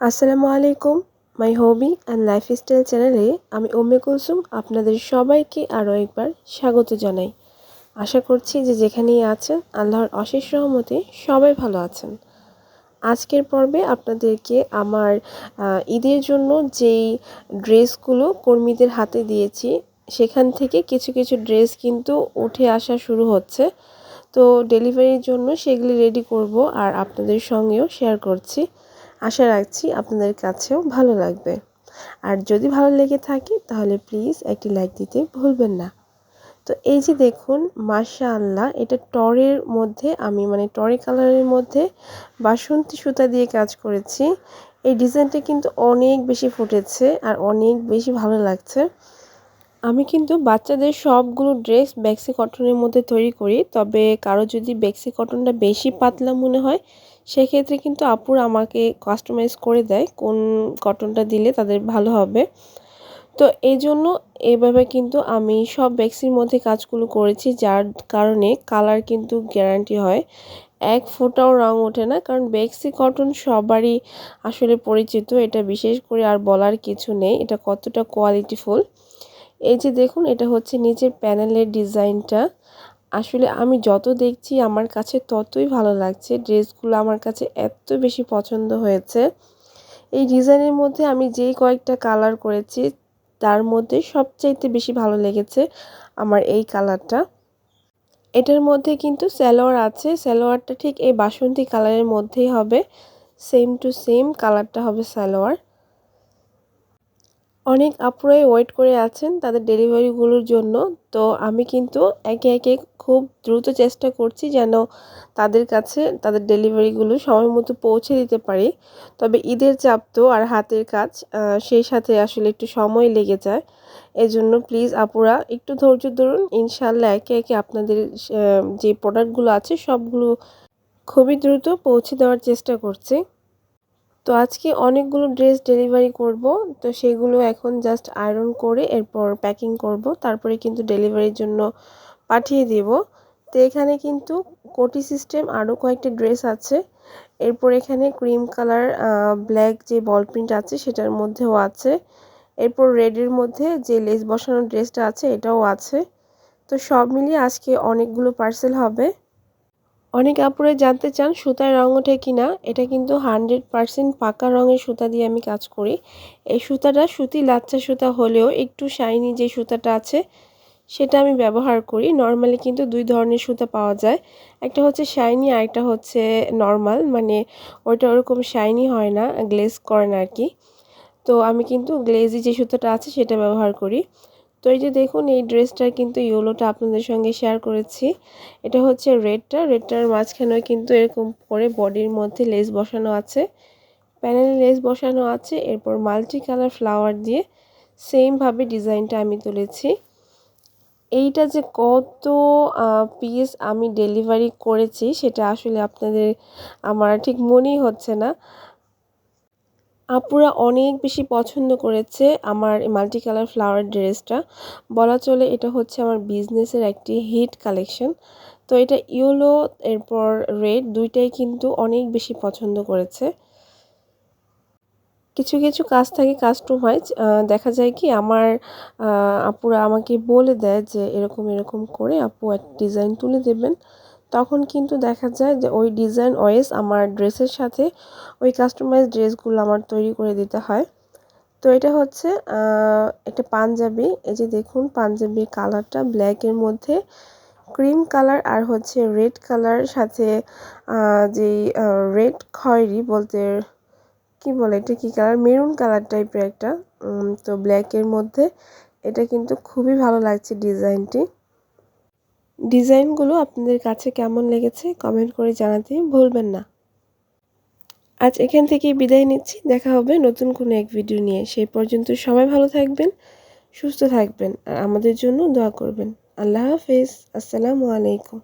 আসসালামু আলাইকুম। মাই হবি and lifestyle চ্যানেলে আমি উম্মে কুলসুম আপনাদের সবাইকে আরও একবার স্বাগত জানাই। আশা করছি যে যেখানেই আছেন আল্লাহর অশেষ রহমতে সবাই ভালো আছেন। আজকের পর্বে আপনাদেরকে আমার ঈদের জন্য যেই ড্রেসগুলো কর্মীদের হাতে দিয়েছি সেখান থেকে কিছু কিছু ড্রেস কিন্তু উঠে আসা শুরু হচ্ছে। তো ডেলিভারির জন্য সেগুলি রেডি করব আর আপনাদের সঙ্গেও শেয়ার করছি। আশা রাখছি আপনাদের কাছেও ভালো লাগবে। আর যদি ভালো লেগে থাকে তাহলে প্লিজ একটি লাইক দিতে ভুলবেন না। তো এই যে দেখুন, মাশাআল্লাহ, এটা টরের মধ্যে আমি টরে কালারের মধ্যে বাসন্তী সুতা দিয়ে কাজ করেছি। এই ডিজাইনটা কিন্তু অনেক বেশি ফুটেছে আর অনেক বেশি ভালো লাগছে। আমি কিন্তু বাচ্চাদের সবগুলো ড্রেস বেক্সি কটনের মধ্যে তৈরি করি, তবে কারো যদি বেক্সি কটনটা বেশি পাতলা মনে হয় সেক্ষেত্রে কিন্তু আপুরা আমাকে কাস্টমাইজ করে দেয় কোন কটনটা দিলে তাদের ভালো হবে। তো এই জন্য এইভাবে কিন্তু আমি সব বেক্সির মধ্যে কাজগুলো করেছি, যার কারণে কালার কিন্তু গ্যারান্টি হয়, এক ফোঁটাও রং ওঠে না। কারণ বেক্সি কটন সবারই আসলে পরিচিত, এটা বিশেষ করে আর বলার কিছু নেই এটা কতটা কোয়ালিটিফুল। এই যে দেখুন, এটা হচ্ছে নিচের প্যানেলের ডিজাইনটা। আসলে আমি যত দেখছি আমার কাছে ততই ভালো লাগছে, ড্রেসগুলো আমার কাছে এত বেশি পছন্দ হয়েছে। এই ডিজাইনের মধ্যে আমি যেই কয়েকটা কালার করেছি তার মধ্যে সবচাইতে বেশি ভালো লেগেছে আমার এই কালারটা। এটার মধ্যে কিন্তু সালোয়ার আছে, সালোয়ারটা ঠিক এই বাসন্তী কালারের মধ্যেই হবে, সেম টু সেম কালারটা হবে সালোয়ার। অনেক আপুরাই ওয়েট করে আছেন তাদের ডেলিভারিগুলোর জন্য। তো আমি কিন্তু একে একে খুব দ্রুত চেষ্টা করছি যেন তাদের কাছে তাদের ডেলিভারিগুলো সময় মতো পৌঁছে দিতে পারি। তবে ঈদের চাপ তো আর হাতের কাজ, সেই সাথে আসলে একটু সময় লেগে যায়। এজন্য প্লিজ আপুরা একটু ধৈর্য ধরুন, ইনশাআল্লাহ একে একে আপনাদের যে প্রোডাক্টগুলো আছে সবগুলো খুবই দ্রুত পৌঁছে দেওয়ার চেষ্টা করছি। তো আজকে অনেকগুলো ড্রেস ডেলিভারি করব, তো সেগুলো এখন জাস্ট আয়রন করে এরপর প্যাকিং করব, তারপরে কিন্তু ডেলিভারির জন্য পাঠিয়ে দেব। তো এখানে কিন্তু কোটি সিস্টেম আরও কয়েকটা ড্রেস আছে। এরপর এখানে ক্রিম কালার ব্ল্যাক যে বল প্রিন্ট আছে সেটার মধ্যেও আছে। এরপর রেডের মধ্যে যে লেস বসানো ড্রেসটা আছে এটাও আছে। তো সব মিলিয়ে আজকে অনেকগুলো পার্সেল হবে। অনেক আপুরা জানতে চান সুতার রং ওঠে কিনা। এটা কিন্তু 100% পাকা রঙের সুতা দিয়ে আমি কাজ করি। এই সুতাটা সুতি লাচ্চা সুতা হলেও একটু শাইনি যে সুতাটা আছে সেটা আমি ব্যবহার করি। নর্মালি কিন্তু দুই ধরনের সুতা পাওয়া যায়, একটা হচ্ছে শাইনি আর একটা হচ্ছে নর্মাল, ওইটা ওরকম শাইনি হয় না, গ্লেজ করে না আর কি। তো আমি কিন্তু গ্লেজি যে সুতাটা আছে সেটা ব্যবহার করি। তো এই যে দেখুন, এই ড্রেসটার কিন্তু ইয়েলোটা আপনাদের সঙ্গে শেয়ার করেছি। এটা হচ্ছে রেডটার মাঝখানেও কিন্তু এরকম করে বডির মধ্যে লেস বসানো আছে, প্যানেলে লেস বসানো আছে। এরপর মাল্টি কালার ফ্লাওয়ার দিয়ে সেমভাবে ডিজাইনটা আমি তুলেছি। এইটা যে কত পিস আমি ডেলিভারি করেছি সেটা আসলে আপনাদের আমার ঠিক মনেই হচ্ছে না। আপুরা অনেক বেশি পছন্দ করেছে আমার মাল্টি কালার ফ্লাওয়ার ড্রেসটা। বলা চলে এটা হচ্ছে আমার বিজনেসের একটি হিট কালেকশন। তো এটা ইয়েলো এরপর রেড দুইটাই কিন্তু অনেক বেশি পছন্দ করেছে। কিছু কিছু কাজ থাকে কাস্টমাইজ, দেখা যায় কি আমার আপুরা আমাকে বলে দেয় যে এরকম এরকম করে আপু এক ডিজাইন তুলে দেবেন। তখন কিন্তু দেখা যায় যে ওই ডিজাইন ওয়াইজ আমার ড্রেসের সাথে ওই কাস্টমাইজ ড্রেসগুলো আমার তৈরি করে দিতে হয়। তো এটা হচ্ছে একটা পাঞ্জাবি। এই যে দেখুন, পাঞ্জাবির কালারটা ব্ল্যাকের মধ্যে ক্রিম কালার আর হচ্ছে রেড কালার সাথে যেই রেড খয়েরি বলতে কি বলে, এটা কি কালার, মেরুন কালার টাইপের একটা। তো ব্ল্যাকের মধ্যে এটা কিন্তু খুবই ভালো লাগছে ডিজাইনগুলো আপনাদের কাছে কেমন লেগেছে কমেন্ট করে জানাতে ভুলবেন না। আজ এখান থেকেই বিদায় নিচ্ছি, দেখা হবে নতুন কোনো এক ভিডিও নিয়ে। সেই পর্যন্ত সবাই ভালো থাকবেন, সুস্থ থাকবেন আর আমাদের জন্য দোয়া করবেন। আল্লাহ হাফেজ। আসসালামু আলাইকুম।